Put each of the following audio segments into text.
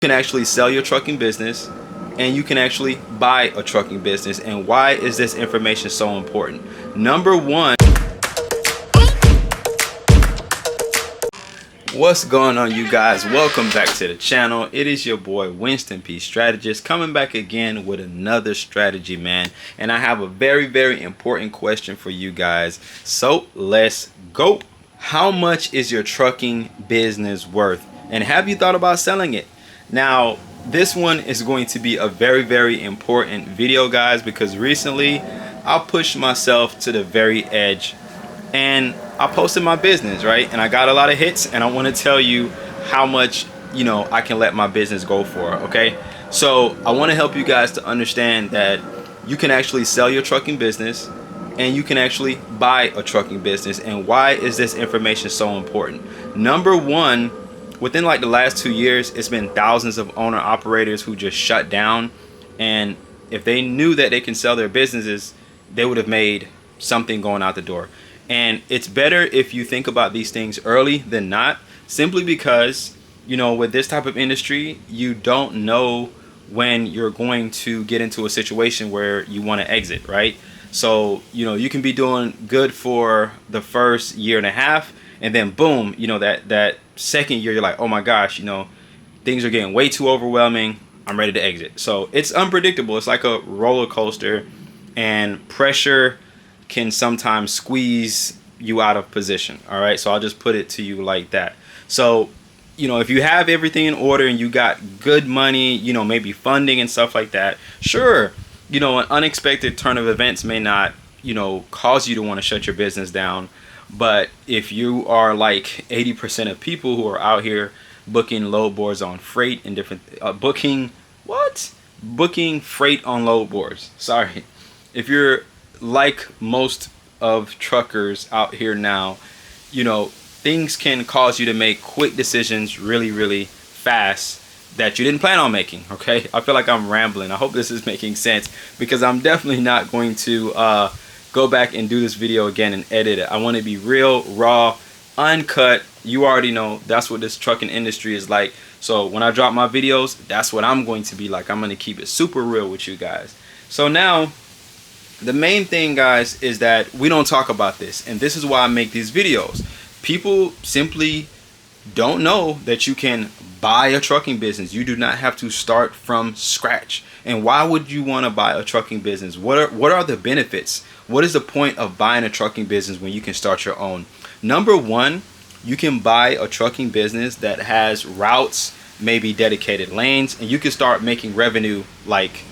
can actually sell your trucking business and you can actually buy a trucking business. And why is this information so important? Number one, what's going on, you guys? Welcome back to the channel. It is your boy Winston P Strategist, coming back again with another strategy, man. And I have a very important question for you guys, so let's go. How much is your trucking business worth, and have you thought about selling it? Now, this one is going to be a very important video, guys, because recently I pushed myself to the very edge and I posted my business, right? And I got a lot of hits, and I want to tell you how much, I can let my business go for, okay? So I want to help you guys to understand that you can actually sell your trucking business and you can actually buy a trucking business. And why is this information so important? Number one, within like the last 2 years, it's been thousands of owner operators who just shut down. And if they knew that they can sell their businesses, they would have made something going out the door. And it's better if you think about these things early than not, simply because, with this type of industry, you don't know when you're going to get into a situation where you want to exit, right? So, you can be doing good for the first year and a half, and then boom, that second year, you're like, oh my gosh, things are getting way too overwhelming. I'm ready to exit. So it's unpredictable. It's like a roller coaster, and pressure can sometimes squeeze you out of position. All right. So I'll just put it to you like that. So, if you have everything in order and you got good money, maybe funding and stuff like that, sure, an unexpected turn of events may not, cause you to want to shut your business down. But if you are like 80% of people who are out here booking load boards on freight and different booking freight on load boards. Sorry. If you're like most of truckers out here now, things can cause you to make quick decisions really fast that you didn't plan on making. Okay, I feel like I'm rambling. I hope this is making sense, because I'm definitely not going to go back and do this video again and edit it. I want to be real, raw, uncut. You already know that's what this trucking industry is like. So when I drop my videos, that's what I'm going to be like. I'm going to keep it super real with you guys. So now, the main thing, guys, is that we don't talk about this, and this is why I make these videos. People simply don't know that you can buy a trucking business. You do not have to start from scratch. And why would you want to buy a trucking business? What are the benefits? What is the point of buying a trucking business when you can start your own? Number one, you can buy a trucking business that has routes, maybe dedicated lanes, and you can start making revenue like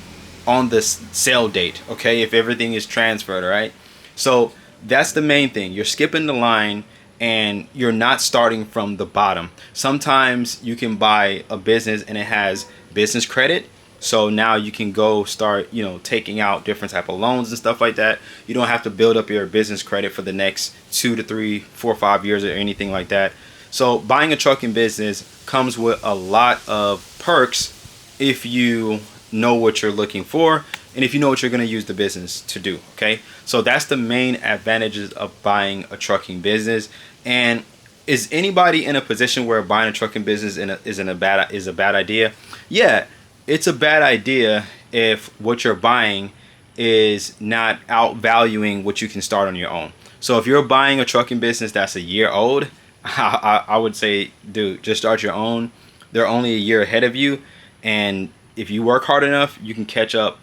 on the sale date, okay, if everything is transferred. All right, so that's the main thing. You're skipping the line and you're not starting from the bottom. Sometimes you can buy a business and it has business credit, so now you can go start taking out different type of loans and stuff like that. You don't have to build up your business credit for the next 2 to 3, 4, 5 years or anything like that. So buying a trucking business comes with a lot of perks if you know what you're looking for and if you know what you're going to use the business to do. Okay, so that's the main advantages of buying a trucking business. And is anybody in a position where buying a trucking business is a bad idea? Yeah, it's a bad idea if what you're buying is not outvaluing what you can start on your own. So if you're buying a trucking business that's a year old, I would say, dude, just start your own. They're only a year ahead of you, and if you work hard enough, you can catch up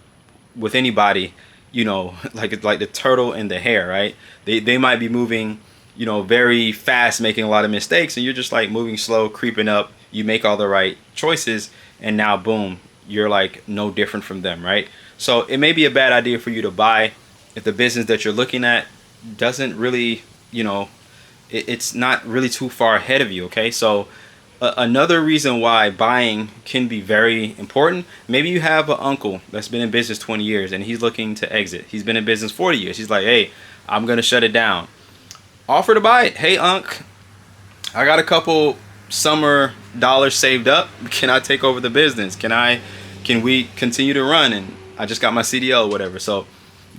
with anybody, like the turtle and the hare, right? They might be moving, very fast, making a lot of mistakes, and you're just like moving slow, creeping up. You make all the right choices, and now boom, you're like no different from them, right? So it may be a bad idea for you to buy if the business that you're looking at doesn't really, it's not really too far ahead of you. Okay, so another reason why buying can be very important. Maybe you have an uncle that's been in business 20 years and he's looking to exit. He's been in business 40 years. He's like, hey, I'm going to shut it down. Offer to buy it. Hey, Unc, I got a couple summer dollars saved up. Can I take over the business? Can we continue to run? And I just got my CDL or whatever. So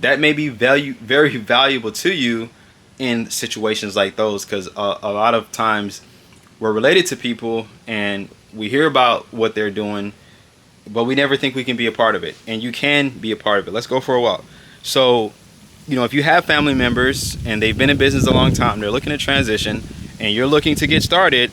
that may be very valuable to you in situations like those, because a lot of times we're related to people and We hear about what they're doing, but we never think we can be a part of it. And you can be a part of it. Let's go for a walk. So, if you have family members and they've been in business a long time, they're looking to transition, and you're looking to get started,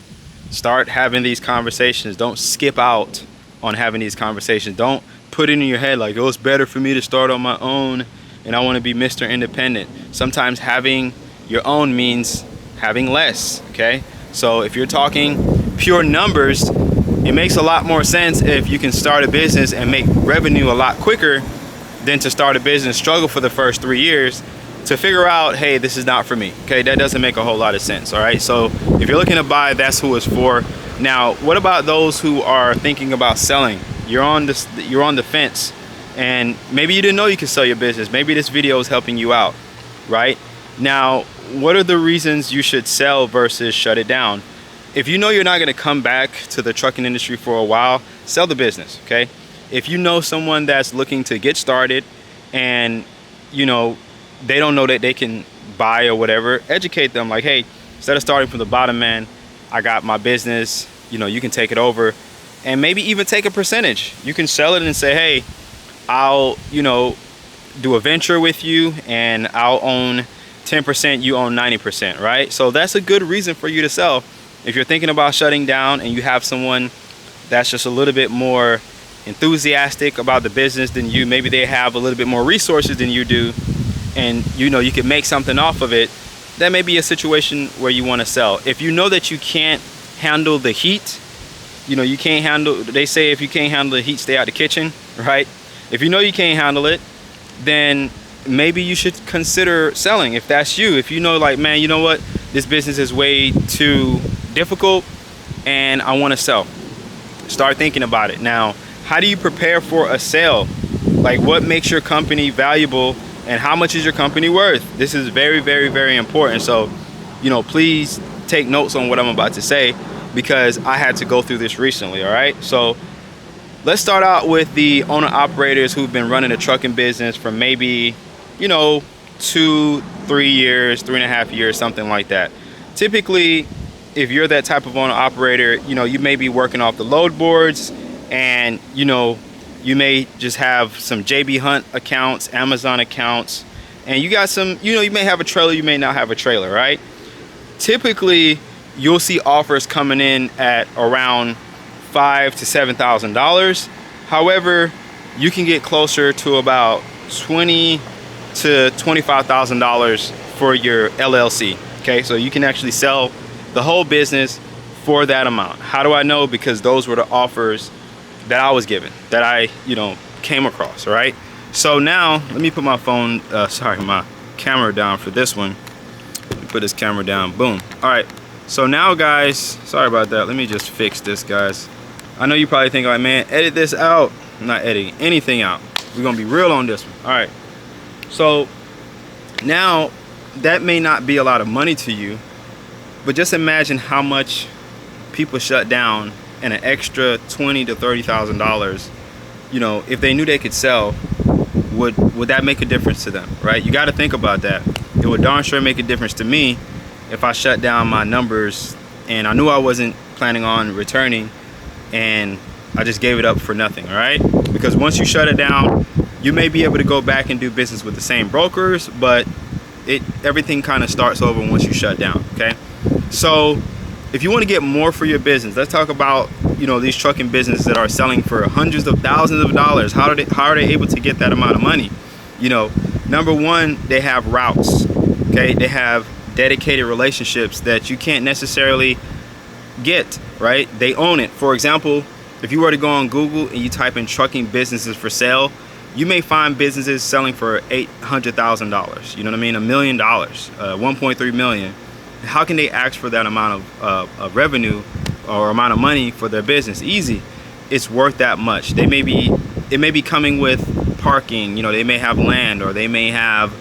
start having these conversations. Don't skip out on having these conversations. Don't put it in your head like, oh, it's better for me to start on my own and I want to be Mr. Independent. Sometimes having your own means having less, okay? So if you're talking pure numbers, it makes a lot more sense if you can start a business and make revenue a lot quicker than to start a business, struggle for the first 3 years to figure out, hey, this is not for me. Okay, that doesn't make a whole lot of sense. All right, so if you're looking to buy, that's who it's for. Now, what about those who are thinking about selling? You're on the fence, and maybe you didn't know you could sell your business. Maybe this video is helping you out, right? Now, what are the reasons you should sell versus shut it down? If you know you're not going to come back to the trucking industry for a while, sell the business, okay? If you know someone that's looking to get started and, they don't know that they can buy or whatever, educate them like, hey, instead of starting from the bottom, man, I got my business, you can take it over, and maybe even take a percentage. You can sell it and say, hey, I'll, do a venture with you and I'll own 10%, you own 90%, right? So that's a good reason for you to sell. If you're thinking about shutting down and you have someone that's just a little bit more enthusiastic about the business than you, maybe they have a little bit more resources than you do, and you can make something off of it, that may be a situation where you want to sell. If you know that you can't handle the heat, you can't handle, they say if you can't handle the heat, stay out the kitchen, right? If you know you can't handle it, then maybe you should consider selling. If that's you, if you know like, man, you know what, this business is way too difficult and I want to sell, start thinking about it. Now, how do you prepare for a sale? Like, what makes your company valuable and how much is your company worth? This is very, very, very important. So, please take notes on what I'm about to say because I had to go through this recently, all right? So let's start out with the owner operators who've been running a trucking business for maybe, 2, 3 years, 3.5 years, something like that. Typically, if you're that type of owner operator, you may be working off the load boards and, you may just have some JB Hunt accounts, Amazon accounts, and you got some, you may have a trailer, you may not have a trailer, right? Typically, you'll see offers coming in at around $5,000 to $7,000. However, you can get closer to about $20,000 to $25,000 for your LLC. Okay, so you can actually sell the whole business for that amount. How do I know? Because those were the offers that I was given, that I, came across, right? So now, let me put my phone, my camera down for this one. Let me put this camera down, boom. All right, so now guys, sorry about that. Let me just fix this, guys. I know you probably think like, man, edit this out. I'm not editing anything out. We're gonna be real on this one. All right, so now that may not be a lot of money to you, but just imagine how much people shut down and an extra $20,000 to $30,000, if they knew they could sell, would that make a difference to them, right? You got to think about that. It would darn sure make a difference to me if I shut down my numbers and I knew I wasn't planning on returning and I just gave it up for nothing, all right? Because once you shut it down, you may be able to go back and do business with the same brokers, but everything kind of starts over once you shut down, okay? So if you want to get more for your business, let's talk about, these trucking businesses that are selling for hundreds of thousands of dollars. How are they able to get that amount of money? Number one, they have routes, okay? They have dedicated relationships that you can't necessarily get, right? They own it. For example, if you were to go on Google and you type in trucking businesses for sale, you may find businesses selling for $800,000, you know what I mean? $1 million, 1.3 million. How can they ask for that amount of revenue or amount of money for their business? Easy. It's worth that much. It may be coming with parking, they may have land, or they may have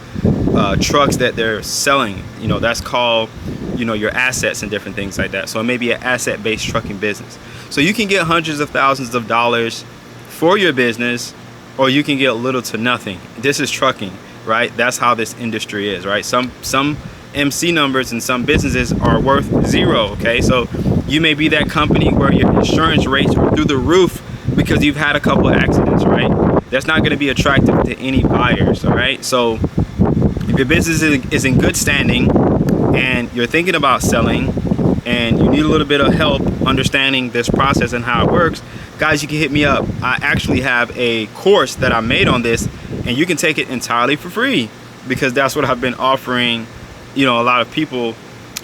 trucks that they're selling, that's called, your assets and different things like that. So it may be an asset-based trucking business. So you can get hundreds of thousands of dollars for your business, or you can get little to nothing. This is trucking, right? That's how this industry is, right? Some MC numbers and some businesses are worth zero, okay? So You may be that company where your insurance rates are through the roof because you've had a couple of accidents, right? That's not going to be attractive to any buyers, all right? So if your business is in good standing and you're thinking about selling and you need a little bit of help understanding this process and how it works, guys, you can hit me up. I actually have a course that I made on this, and you can take it entirely for free, because that's what I've been offering, you know, a lot of people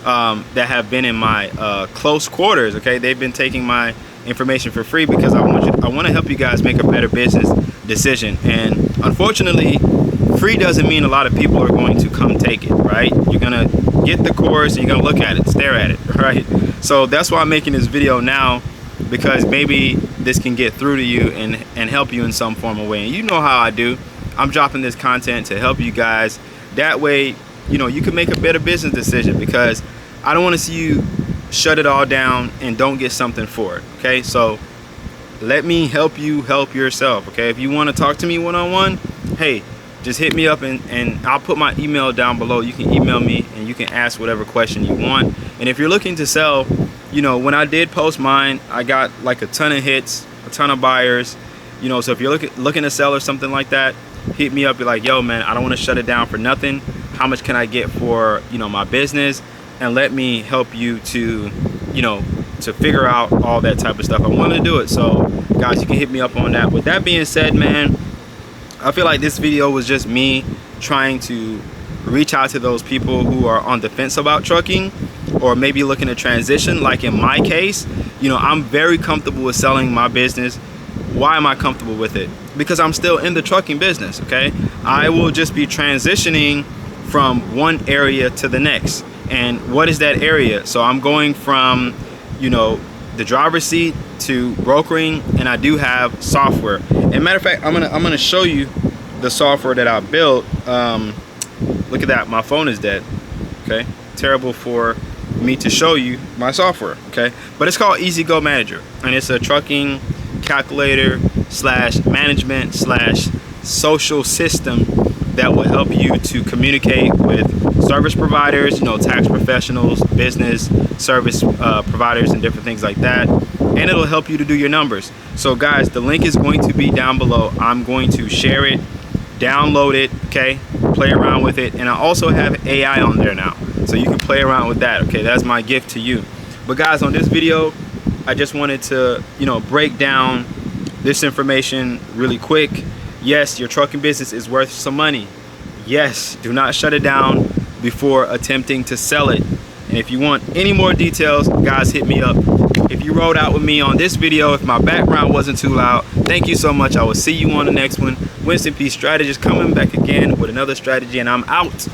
that have been in my close quarters. Okay, they've been taking my information for free because I want to help you guys make a better business decision. And unfortunately, free doesn't mean a lot of people are going to come take it, right? You're gonna get the course and you're gonna look at it, stare at it, right? So that's why I'm making this video now, because maybe this can get through to you and help you in some form of way. And you know how I do. I'm dropping this content to help you guys. That way, you know, you can make a better business decision, because I don't want to see you shut it all down and don't get something for it. Okay, so let me help you help yourself. Okay, if you want to talk to me one-on-one, hey, just hit me up, and I'll put my email down below. You can email me and you can ask whatever question you want. And if you're looking to sell, you know, when I did post mine, I got like a ton of hits, a ton of buyers, you know. So if you're looking to sell or something like that, hit me up. Be like, yo man, I don't want to shut it down for nothing. How much can I get for, you know, my business? And let me help you to, you know, to figure out all that type of stuff. I want to do it. So guys, you can hit me up on that. With that being said, man, I feel like this video was just me trying to reach out to those people who are on the fence about trucking, or maybe looking to transition. Like in my case, you know, I'm very comfortable with selling my business. Why am I comfortable with it? Because I'm still in the trucking business. Okay, I will just be transitioning from one area to the next. And what is that area? So I'm going from, you know, the driver's seat to brokering, and I do have software. And matter of fact, I'm gonna show you the software that I built. Look at that, my phone is dead. Okay, terrible for me to show you my software. Okay, but it's called EasyGo Manager, and it's a trucking calculator / management / social system that will help you to communicate with service providers, you know, tax professionals, business service providers, and different things like that. And it'll help you to do your numbers. So guys, the link is going to be down below. I'm going to share it, download it, okay, play around with it. And I also have AI on there now, so you can play around with that. Okay, that's my gift to you. But guys, on this video, I just wanted to, you know, break down this information really quick. Yes, your trucking business is worth some money. Yes, do not shut it down before attempting to sell it. And if you want any more details, guys, hit me up. If you rode out with me on this video, if my background wasn't too loud, thank you so much. I will see you on the next one. Winston P. Strategist coming back again with another strategy, and I'm out.